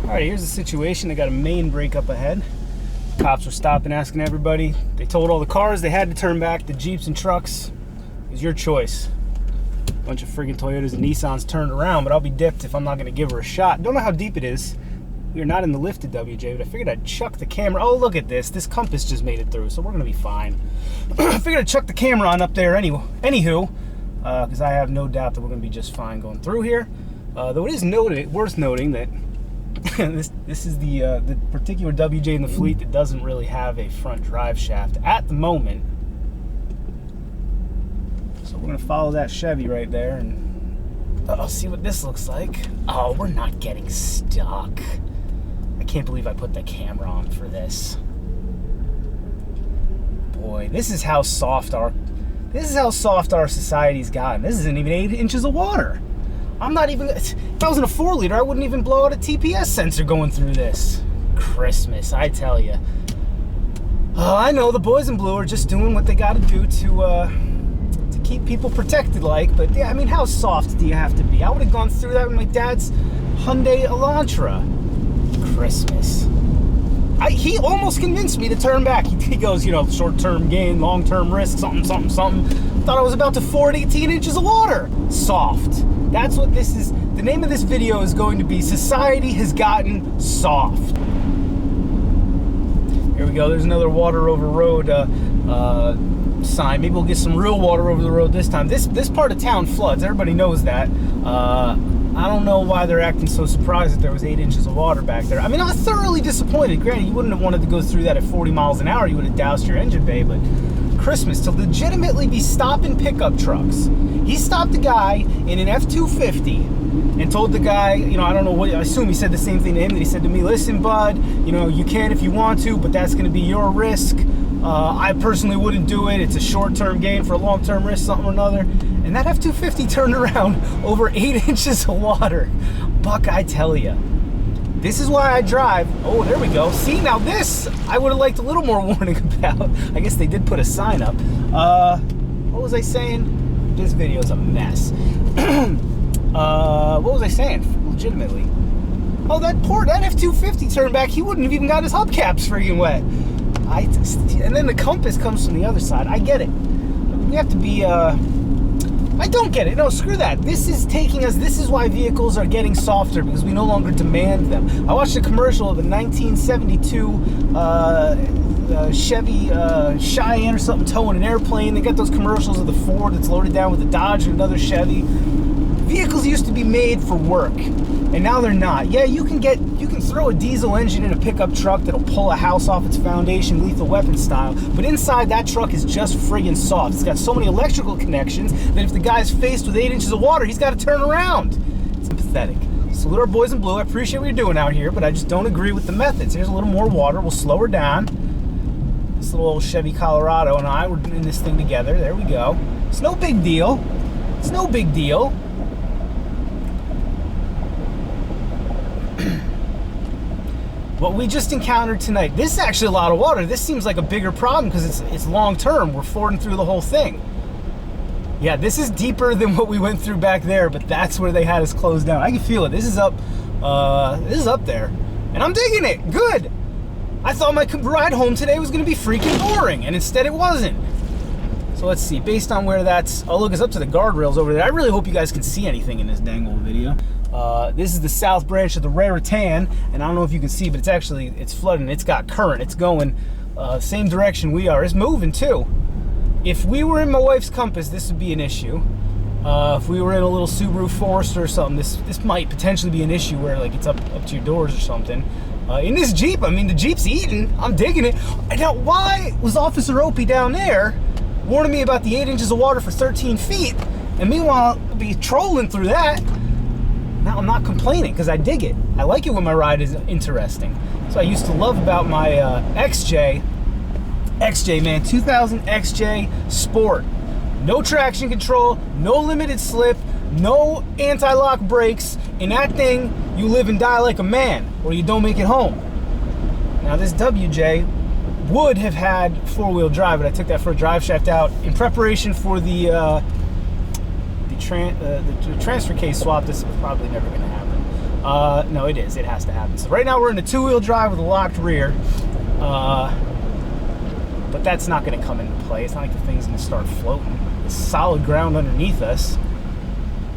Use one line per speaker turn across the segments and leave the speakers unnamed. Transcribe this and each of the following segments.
Alright, here's the situation. They got a main break up ahead. Cops were stopping, asking everybody. They told all the cars they had to turn back. The Jeeps and trucks, it was your choice. A bunch of friggin' Toyotas and Nissans turned around, but I'll be dipped if I'm not going to give her a shot. Don't know how deep it is. We are not in the lifted WJ, but I figured I'd chuck the camera. Oh, look at this. This compass just made it through, so we're going to be fine. I figured I'd chuck the camera on up there anywho, because I have no doubt that we're going to be just fine going through here. Though it is worth noting that this is the particular WJ in the fleet that doesn't really have a front drive shaft at the moment. So we're going to follow that Chevy right there and see what this looks like. Oh, we're not getting stuck. I can't believe I put the camera on for this. Boy, this is how soft our society's gotten. This isn't even 8 inches of water. I'm not even, if I was in a 4-liter, I wouldn't even blow out a TPS sensor going through this. Christmas, I tell you. I know the boys in blue are just doing what they got to do to keep people protected, but yeah, I mean, how soft do you have to be? I would have gone through that with my dad's Hyundai Elantra. Christmas. He almost convinced me to turn back. He goes, short-term gain, long-term risk, something. Thought I was about to ford 18 inches of water. Soft. That's what this is. The name of this video is going to be Society Has Gotten Soft. Here we go. There's another water over road sign. Maybe we'll get some real water over the road this time. This part of town floods. Everybody knows that. I don't know why they're acting so surprised that there was 8 inches of water back there. I mean, I was thoroughly disappointed. Granted, you wouldn't have wanted to go through that at 40 miles an hour. You would have doused your engine bay, but Christmas, to legitimately be stopping pickup trucks. He stopped a guy in an F-250 and told the guy, I don't know what, I assume he said the same thing to him that he said to me. Listen, bud, you can if you want to, but that's going to be your risk. I personally wouldn't do it. It's a short-term gain for a long-term risk, something or another. And that F-250 turned around over 8 inches of water. Buck, I tell you. This is why I drive. Oh, there we go. See, now this, I would have liked a little more warning about. I guess they did put a sign up. What was I saying? This video is a mess. What was I saying? Legitimately. Oh, that F-250 turned back. He wouldn't have even got his hubcaps friggin' wet. And then the compass comes from the other side. I get it. We have to be, I don't get it. No, screw that. This is taking us, this is why vehicles are getting softer, because we no longer demand them. I watched a commercial of a 1972 Chevy Cheyenne or something towing an airplane. They got those commercials of the Ford that's loaded down with a Dodge and another Chevy. Vehicles used to be made for work, and now they're not. Yeah, you can throw a diesel engine in a pickup truck that'll pull a house off its foundation, Lethal Weapon style, but inside that truck is just friggin' soft. It's got so many electrical connections that if the guy's faced with 8 inches of water, he's got to turn around. It's pathetic. Salute our boys in blue. I appreciate what you're doing out here, but I just don't agree with the methods. Here's a little more water. We'll slow her down. This little old Chevy Colorado and I were doing this thing together. There we go. It's no big deal. It's no big deal. What we just encountered tonight, this is actually a lot of water. This seems like a bigger problem because it's long term. We're fording through the whole thing. Yeah, this is deeper than what we went through back there, but that's where they had us closed down. I can feel it. This is up there. And I'm digging it. Good. I thought my ride home today was going to be freaking boring, and instead it wasn't. So let's see. Based on where that's... Oh, look, it's up to the guardrails over there. I really hope you guys can see anything in this dang old video. This is the south branch of the Raritan, and I don't know if you can see, but it's flooding. It's got current. It's going same direction we are. It's moving too. If we were in my wife's Compass, this would be an issue. If we were in a little Subaru Forester or something, this might potentially be an issue where it's up to your doors or something. In this Jeep, I mean, the Jeep's eating. I'm digging it. Now, why was Officer Opie down there warning me about the 8 inches of water for 13 feet, and meanwhile, I'll be trolling through that? Now I'm not complaining because I dig it. I like it when my ride is interesting. So I used to love about my XJ, man, 2000 XJ Sport. No traction control, no limited slip, no anti-lock brakes. In that thing, you live and die like a man, or you don't make it home. Now this WJ would have had four-wheel drive, but I took that front drive shaft out in preparation for the transfer case swap. This is probably never going to happen. No, it is. It has to happen. So right now we're in a two-wheel drive with a locked rear. But that's not going to come into play. It's not like the thing's going to start floating. It's solid ground underneath us.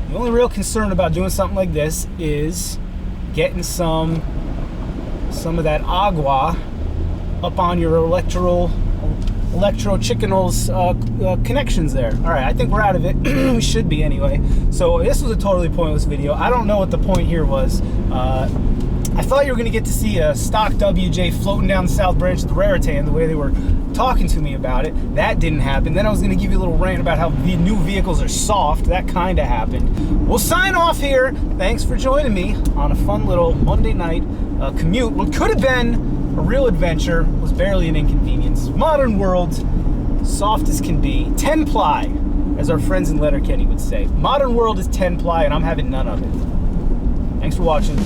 The only real concern about doing something like this is getting some of that agua up on your electro-chickenals connections there. All right, I think we're out of it. We should be anyway. So this was a totally pointless video. I don't know what the point here was. I thought you were going to get to see a stock WJ floating down the south branch of the Raritan the way they were talking to me about it. That didn't happen. Then I was going to give you a little rant about how the new vehicles are soft. That kind of happened. We'll sign off here. Thanks for joining me on a fun little Monday night commute. What could have been a real adventure was barely an inconvenience. Modern world, soft as can be. 10-ply, as our friends in Letterkenny would say. Modern world is 10-ply, and I'm having none of it. Thanks for watching.